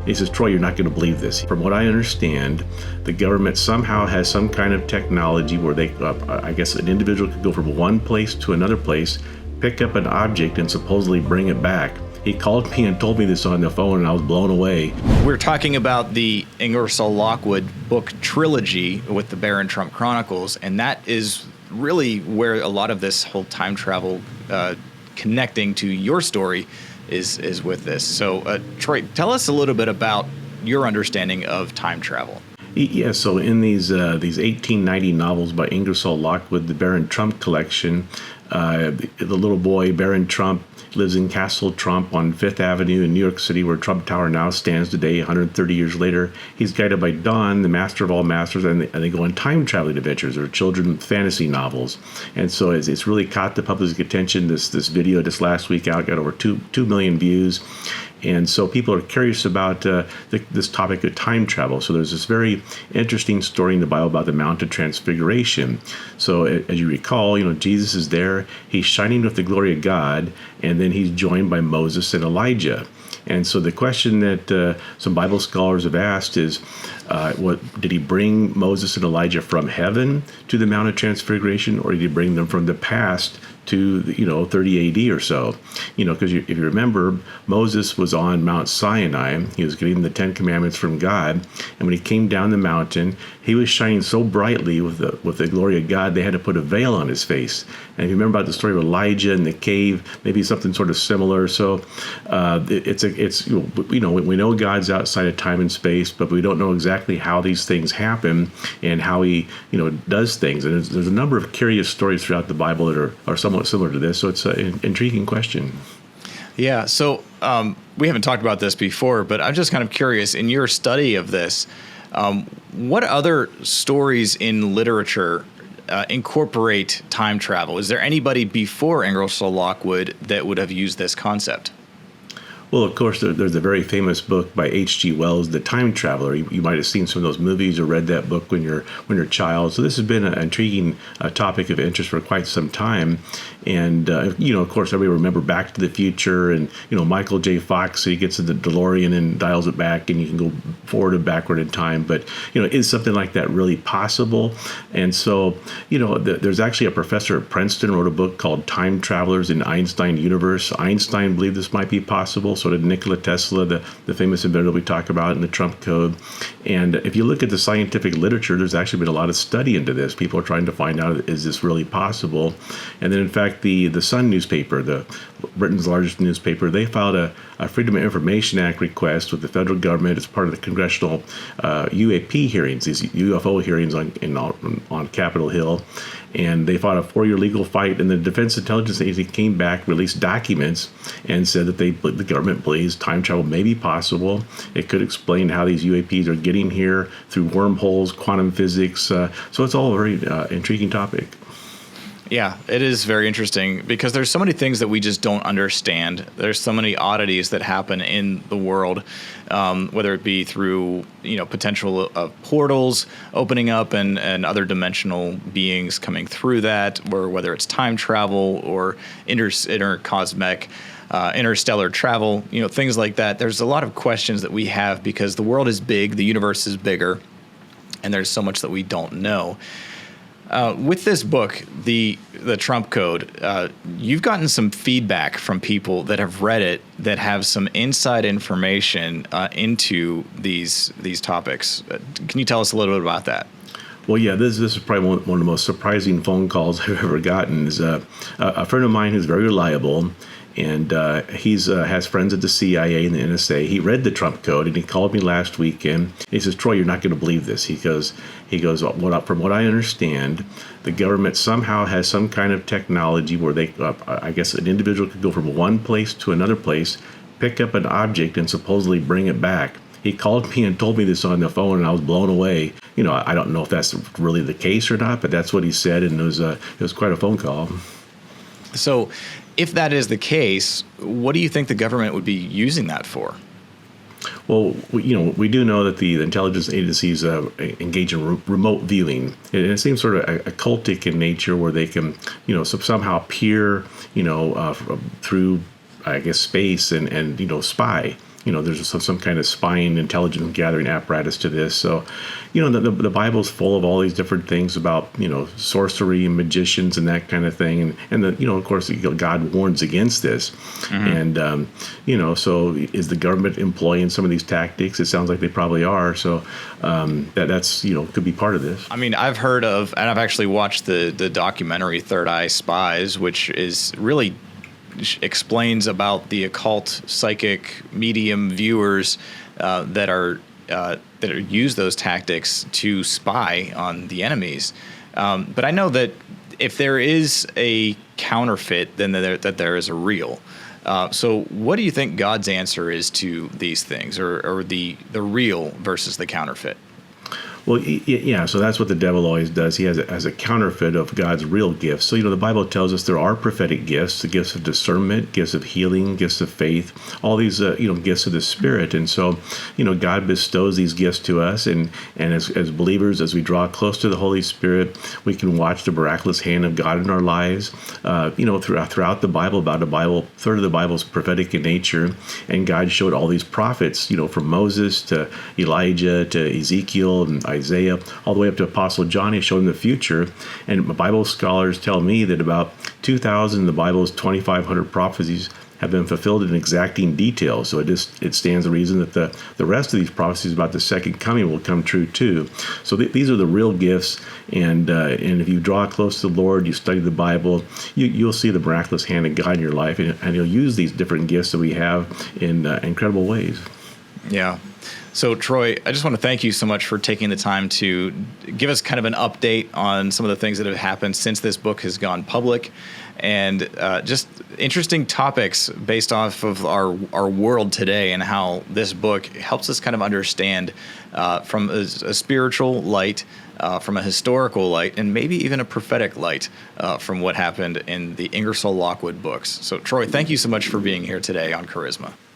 He says, Troy, you're not going to believe this. From what I understand, the government somehow has some kind of technology where they, I guess an individual could go from one place to another place, pick up an object and supposedly bring it back. He called me and told me this on the phone, and I was blown away. We're talking about the Ingersoll Lockwood book Trilogy with the Barron Trump Chronicles, and that is really where a lot of this whole time travel connecting to your story is with this. So, Troy, tell us a little bit about your understanding of time travel. Yeah, so in these 1890 novels by Ingersoll Lockwood, the Barron Trump collection, the little boy Barron Trump lives in Castle Trump on Fifth Avenue in New York City, where Trump Tower now stands today, 130 years later. He's guided by Don, the master of all masters, and they go on time traveling adventures or children's fantasy novels. And so it's really caught the public's attention. This video just last week out got over 2 million views. And so people are curious about this topic of time travel. So there's this very interesting story in the Bible about the Mount of Transfiguration. So as you recall, Jesus is there. He's shining with the glory of God, and then he's joined by Moses and Elijah. And so the question that some Bible scholars have asked is, what did he bring Moses and Elijah from heaven to the Mount of Transfiguration, or did he bring them from the past to 30 AD or so? Because if you remember, Moses was on Mount Sinai. He was getting the 10 Commandments from God, and when he came down the mountain, he was shining so brightly with the glory of God, they had to put a veil on his face. And if you remember about the story of Elijah in the cave, maybe something sort of similar. So we know God's outside of time and space, but we don't know exactly how these things happen and how he does things. And there's a number of curious stories throughout the Bible that are somewhat similar to this. So it's an intriguing question. Yeah. So we haven't talked about this before, but I'm just kind of curious, in your study of this, what other stories in literature incorporate time travel? Is there anybody before Ingersoll Lockwood that would have used this concept? Well, of course, there's a very famous book by H.G. Wells, The Time Traveler. You might have seen some of those movies or read that book when you're a child. So this has been an intriguing topic of interest for quite some time. And, of course, everybody remember Back to the Future and, Michael J. Fox, so he gets in the DeLorean and dials it back, and you can go forward and backward in time. But, is something like that really possible? And so, there's actually a professor at Princeton wrote a book called Time Travelers in Einstein Universe. Einstein believed this might be possible. So did Nikola Tesla, the famous inventor we talk about in the Trump Code. And if you look at the scientific literature, there's actually been a lot of study into this. People are trying to find out, is this really possible? And then, in fact, the Sun newspaper, Britain's largest newspaper, they filed a Freedom of Information Act request with the federal government as part of the congressional UAP hearings, these UFO hearings on Capitol Hill. And they fought a 4-year legal fight, and the Defense Intelligence Agency came back, released documents, and said that the government believes time travel may be possible. It could explain how these UAPs are getting here through wormholes, quantum physics. So it's all a very intriguing topic. Yeah, it is very interesting because there's so many things that we just don't understand. There's so many oddities that happen in the world, whether it be through potential of portals opening up and other dimensional beings coming through that, or whether it's time travel or interstellar travel, things like that. There's a lot of questions that we have because the world is big, the universe is bigger, and there's so much that we don't know. With this book, the Trump Code, you've gotten some feedback from people that have read it that have some inside information into these topics. Can you tell us a little bit about that? Well, yeah, this is probably one of the most surprising phone calls I've ever gotten. Is a friend of mine who's very reliable, and he's has friends at the CIA and the NSA. He read the Trump Code, and he called me last weekend. He says, "Troy, you're not going to believe this." He goes, from what I understand, the government somehow has some kind of technology where they, I guess, an individual could go from one place to another place, pick up an object, and supposedly bring it back. He called me and told me this on the phone, and I was blown away. I don't know if that's really the case or not, but that's what he said, and it was quite a phone call. So, if that is the case, what do you think the government would be using that for? Well, we do know that the intelligence agencies engage in remote viewing. It seems sort of occultic in nature, where they can, somehow peer, through, I guess, space and spy. there's some kind of spying, intelligence gathering apparatus to this. So, the Bible's full of all these different things about, sorcery and magicians and that kind of thing. And of course, God warns against this. And, so is the government employing some of these tactics? It sounds like they probably are. So that's, could be part of this. I mean, I've heard of, and I've actually watched the documentary Third Eye Spies, which is really explains about the occult, psychic, medium viewers that use those tactics to spy on the enemies. But I know that if there is a counterfeit, then that there is a real. So what do you think God's answer is to these things, or the real versus the counterfeit? Well, yeah, so that's what the devil always does. He has a counterfeit of God's real gifts. So, the Bible tells us there are prophetic gifts, the gifts of discernment, gifts of healing, gifts of faith, all these, gifts of the Spirit. And so, God bestows these gifts to us. And as believers, as we draw close to the Holy Spirit, we can watch the miraculous hand of God in our lives. Throughout the Bible, third of the Bible is prophetic in nature. And God showed all these prophets, from Moses to Elijah to Ezekiel and Isaiah, all the way up to Apostle John. He showed him the future. And Bible scholars tell me that about 2,000 of the Bible's 2,500 prophecies have been fulfilled in exacting detail. So it stands to reason that the rest of these prophecies about the second coming will come true too. So these are the real gifts. And if you draw close to the Lord, you study the Bible, you'll see the miraculous hand of God in your life. And He'll use these different gifts that we have in incredible ways. Yeah. So, Troy, I just want to thank you so much for taking the time to give us kind of an update on some of the things that have happened since this book has gone public, and just interesting topics based off of our world today and how this book helps us kind of understand from a spiritual light, from a historical light, and maybe even a prophetic light from what happened in the Ingersoll Lockwood books. So, Troy, thank you so much for being here today on Charisma.